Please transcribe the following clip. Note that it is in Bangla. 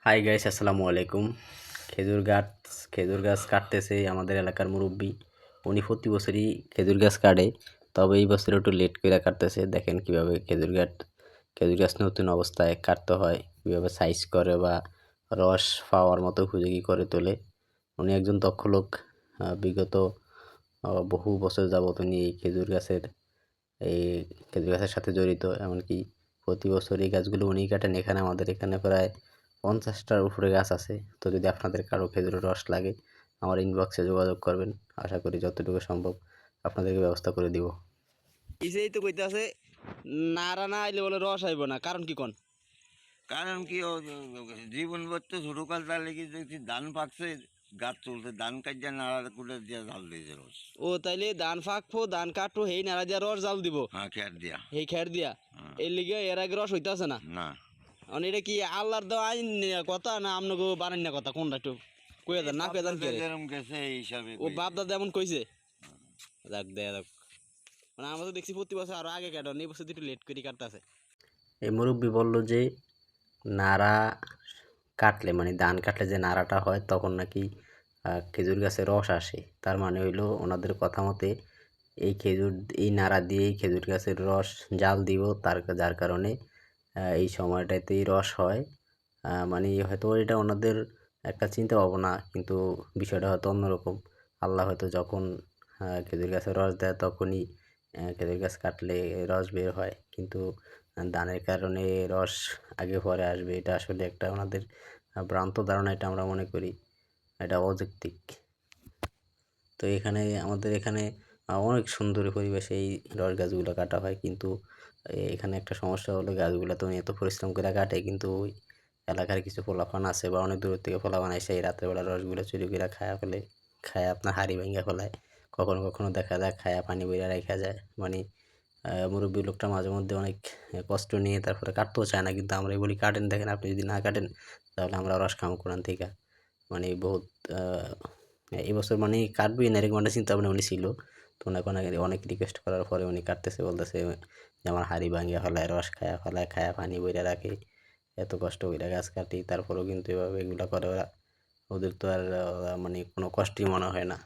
হাই গাইস, আসসালামু আলাইকুম। খেজুর গাছ খেজুর গাছ কাটতেছে আমাদের এলাকার মুরব্বি। উনি প্রতি বছরই খেজুর গাছ কাটে, তবে এই বছর একটু লেট করে কাটতেছে। দেখেন কিভাবে খেজুর গাছ নতুন অবস্থায় কাটতে হয়, কিভাবে সাইজ করে বা রস পাওয়ার মতো উপযোগী করে তোলে। উনি একজন দক্ষ লোক। বিগত বহু বছর যাবত উনি এই খেজুর গাছের সাথে জড়িত। এমনকি প্রতি বছর এই গাছগুলো উনিই কাটেন। আমাদের এখানে প্রায় 50টার উপরে গাছ আছে। তো যদি আপনাদের কারো খেজুরের রস লাগে, আমার ইনবক্সে যোগাযোগ করবেন। আশা করি যতটুকু সম্ভব আপনাদেরকে ব্যবস্থা করে দিব। ইসেই তো কইতাছে নাড়া না আইলে বলে রস আইব না, কারণ কি কোন? কারণ কি জীবন বলতে ছোটকাল তার লেগে দেখছি ধান পাকছে, গাছ চলছে, ধান কাটিয়া নাড়া কুটে দিয়ে ঝাল দিয়েছে রস। ও তাইলে ধান ফাঁকবো, ধান কাটবো, হেই নাড়া দিয়া রস জাল দিব, হ্যাঁ, খেয়ার দিয়া। হেই খের দিয়া। হ্যাঁ। এর লিগে এর আগে রস হইতাছে না। না, মানে এটা কি আল্লাহর দেওয়া আইন কথা না আপনাকে বানাই না কথা, কোনটা একটু কয়ে দেন না, কয়ে দেন কে? যেরকম গেছে এই হিসাবে ও বাপ দাদা এমন কইছে। যাক দেয়া যাক। মানে আমরা তো দেখছি প্রতি বছর আরো আগে কাটন, এই বছর একটু লেট করে কাটতেছে। এই মুরব্বি বলল যে নাড়া কাটলে, মানে ধান কাটলে যে নাড়াটা হয়, তখন নাকি খেজুর গাছে রস আসে। তার মানে হইলো ওনাদের কথা মতে এই নাড়া দিয়েই খেজুর গাছের রস জাল দিব, যার কারণে এই সময়টাতেই রস হয়। মানে হয়তো এটা ওনাদের একটা চিন্তা ভাবনা, কিন্তু বিষয়টা হয়তো অন্যরকম। আল্লাহ হয়তো যখন খেজুর গাছে রস দেয়, তখনই খেজুর গাছ কাটলে রস বের হয়। কিন্তু দানের কারণে রস আগে পরে আসবে, এটা আসলে একটা ওনাদের ভ্রান্ত ধারণা। এটা আমরা মনে করি এটা অযৌক্তিক। তো আমাদের এখানে অনেক সুন্দর পরিবেশে এই রস গাছগুলো কাটা হয়। কিন্তু এখানে একটা সমস্যা হলো, গাছগুলো তো এত পরিশ্রম করে কাটে, কিন্তু ওই এলাকার কিছু পোলাপান আছে বা অনেক দূর থেকে পোলাপান এসে এই রাত্রেবেলা রসগুলো চুরি করে খায় আপনার হাড়ি ভেঙে ফেলায়। কখনো কখনো দেখা যায় খায়া পানি বইরা রেখা যায়। মানে মুরব্বী লোকটা মাঝে মধ্যে অনেক কষ্ট নিয়ে তারপরে কাটতেও চায় না, কিন্তু আমরা বলি কাটেন, দেখেন আপনি যদি না কাটেন তাহলে আমরা রস খামো কোরআন থেকে। মানে বহুত এবছর মানে কাটবেই না এরকম একটা চিন্তা ভাবনা উনি ছিল। তো ওনাকে অনেক রিকোয়েস্ট করার পরে উনি কাটতেছে, বলতেছে যে আমার হাড়ি ভাঙিয়া ফেলায়, রস খায়া ফেলায়, খায়া পানি বইরা রাখে। এত কষ্ট কইরা গাছ কাটি, তারপরেও কিন্তু এভাবে এগুলা করে ওরা। ওদের তো আর মানে কোনো কষ্টই মনে হয় না।